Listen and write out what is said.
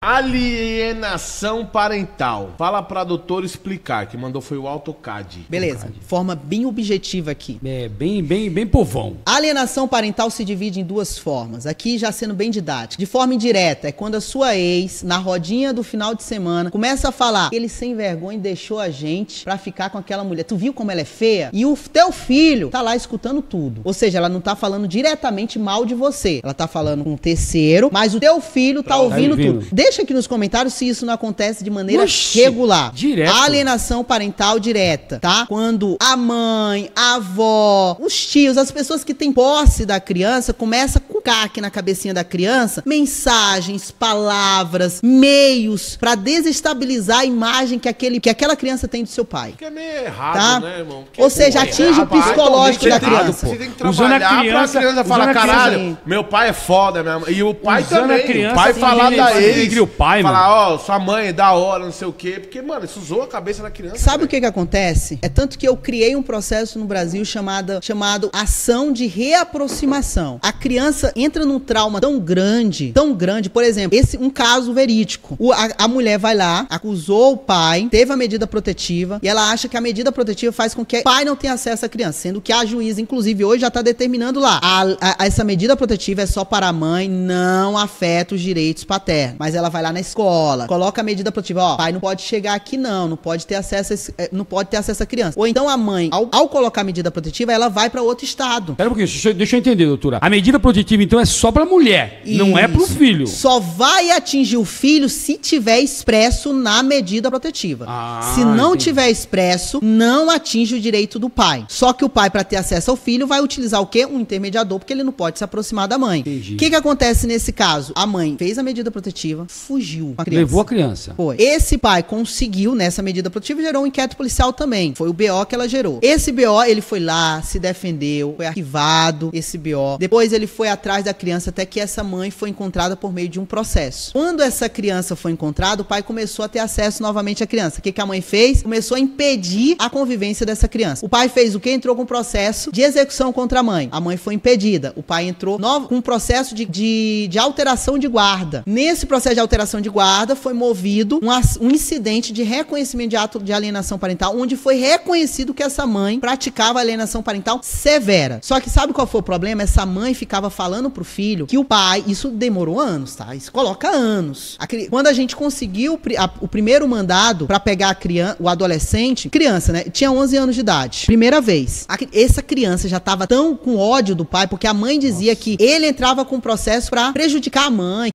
Alienação parental. Fala pra doutor explicar, que mandou foi o AutoCAD. Beleza, forma bem objetiva aqui. Bem povão. A alienação parental se divide em duas formas. Aqui já sendo bem didático. De forma indireta, é quando a sua ex, na rodinha do final de semana, começa a falar: ele sem vergonha deixou a gente pra ficar com aquela mulher. Tu viu como ela é feia? E o teu filho tá lá escutando tudo. Ou seja, ela não tá falando diretamente mal de você. Ela tá falando com um terceiro, mas o teu filho tá ouvindo tudo. Deixa aqui nos comentários se isso não acontece de maneira regular. Direto. Alienação parental direta, tá? Quando a mãe, a avó, os tios, as pessoas que têm posse da criança, começam a cucar aqui na cabecinha da criança mensagens, palavras, meios pra desestabilizar a imagem que aquela criança tem do seu pai. Que é meio errado, tá? né, irmão? Ou seja, atinge o psicológico da criança. Você tem que trabalhar pra criança falar: caralho, meu pai é foda, minha mãe. E o pai também. O pai falar da ex. O pai, falar: ó, sua mãe é da hora, não sei o quê. Porque, mano, isso zoa a cabeça da criança. Sabe o que acontece? É tanto que eu criei um processo no Brasil chamado ação de reaproximação. A criança entra num trauma tão grande, por exemplo, um caso verídico. A mulher vai lá, acusou o pai, teve a medida protetiva, e ela acha que a medida protetiva faz com que o pai não tenha acesso à criança, sendo que a juíza, inclusive, hoje já tá determinando lá. Essa medida protetiva é só para a mãe, não afeta os direitos paternos. Mas ela vai lá na escola, coloca a medida protetiva: ó, pai não pode chegar aqui não pode ter acesso à criança. Ou então a mãe, ao colocar a medida protetiva, ela vai para outro estado. Pera um pouquinho, deixa eu entender, doutora. A medida protetiva, então, é só pra mulher, não é pro filho. Só vai atingir o filho se tiver expresso na medida protetiva. Se não tiver expresso, não atinge o direito do pai. Só que o pai, para ter acesso ao filho, vai utilizar o quê? Um intermediador, porque ele não pode se aproximar da mãe. O que acontece nesse caso? A mãe fez a medida protetiva, fugiu com a criança. Levou a criança. Foi. Esse pai conseguiu, nessa medida protetiva, gerou um inquérito policial também. Foi o BO que ela gerou. Esse BO, ele foi lá, se defendeu, foi arquivado esse BO. Depois ele foi atrás da criança até que essa mãe foi encontrada por meio de um processo. Quando essa criança foi encontrada, o pai começou a ter acesso novamente à criança. O que a mãe fez? Começou a impedir a convivência dessa criança. O pai fez o quê? Entrou com um processo de execução contra a mãe. A mãe foi impedida. O pai entrou com um processo de alteração de guarda. Nesse processo de alteração de guarda, foi movido um incidente de reconhecimento de ato de alienação parental, onde foi reconhecido que essa mãe praticava alienação parental severa. Só que sabe qual foi o problema? Essa mãe ficava falando pro filho que o pai, isso demorou anos, tá? Isso coloca anos. Quando a gente conseguiu o primeiro mandado pra pegar o adolescente, criança, né? Tinha 11 anos de idade. Primeira vez. Essa criança já tava tão com ódio do pai, porque a mãe dizia que ele entrava com processo pra prejudicar a mãe.